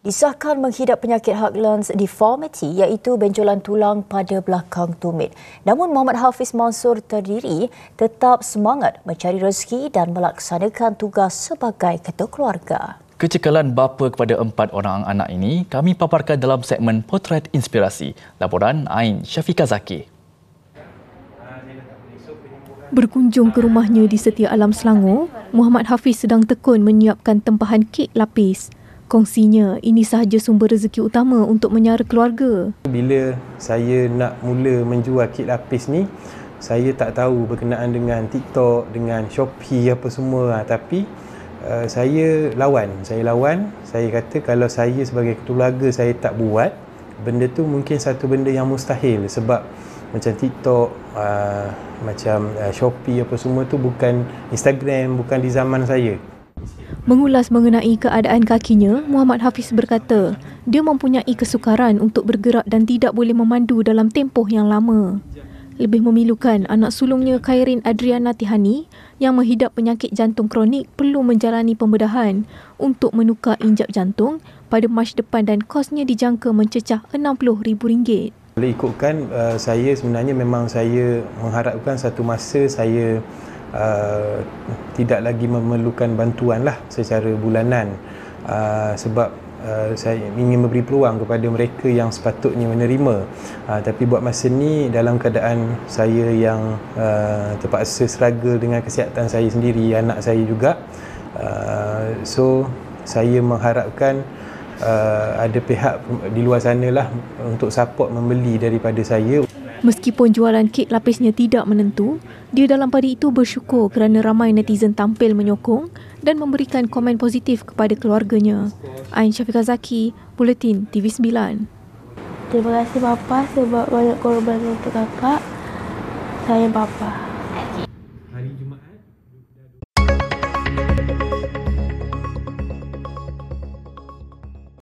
Disahkan menghidap penyakit Heartlands deformity iaitu benjolan tulang pada belakang tumit. Namun Muhammad Hafiz Mansur terdiri tetap semangat mencari rezeki dan melaksanakan tugas sebagai ketua keluarga. Kecekalan bapa kepada 4 orang anak ini kami paparkan dalam segmen Potret Inspirasi. Laporan Ain Syafiqah Zaki. Berkunjung ke rumahnya di Setia Alam Selangor, Muhammad Hafiz sedang tekun menyiapkan tempahan kek lapis. Kongsinya, ini sahaja sumber rezeki utama untuk menyara keluarga. Bila saya nak mula menjual kek lapis ni, saya tak tahu berkenaan dengan TikTok, dengan Shopee apa semua. Tapi saya lawan. Saya kata kalau saya sebagai keluarga saya tak buat, benda tu mungkin satu benda yang mustahil. Sebab macam TikTok, macam Shopee apa semua tu bukan Instagram, bukan di zaman saya. Mengulas mengenai keadaan kakinya, Muhammad Hafiz berkata, dia mempunyai kesukaran untuk bergerak dan tidak boleh memandu dalam tempoh yang lama. Lebih memilukan, anak sulungnya Khairin Adriana Tihani yang menghidap penyakit jantung kronik perlu menjalani pembedahan untuk menukar injap jantung pada Mac depan dan kosnya dijangka mencecah RM60,000. Boleh ikutkan, saya sebenarnya memang saya mengharapkan satu masa saya tidak lagi memerlukan bantuan lah secara bulanan, sebab saya ingin memberi peluang kepada mereka yang sepatutnya menerima. Tapi buat masa ni dalam keadaan saya yang terpaksa struggle dengan kesihatan saya sendiri, anak saya juga, so saya mengharapkan ada pihak di luar sana lah untuk support membeli daripada saya. Meskipun jualan kek lapisnya tidak menentu, dia dalam pada itu bersyukur kerana ramai netizen tampil menyokong dan memberikan komen positif kepada keluarganya. Ain Syafiqah Zaki, Buletin TV9. Terima kasih bapa sebab banyak korban untuk kakak. Saya bapa. Hari Jumaat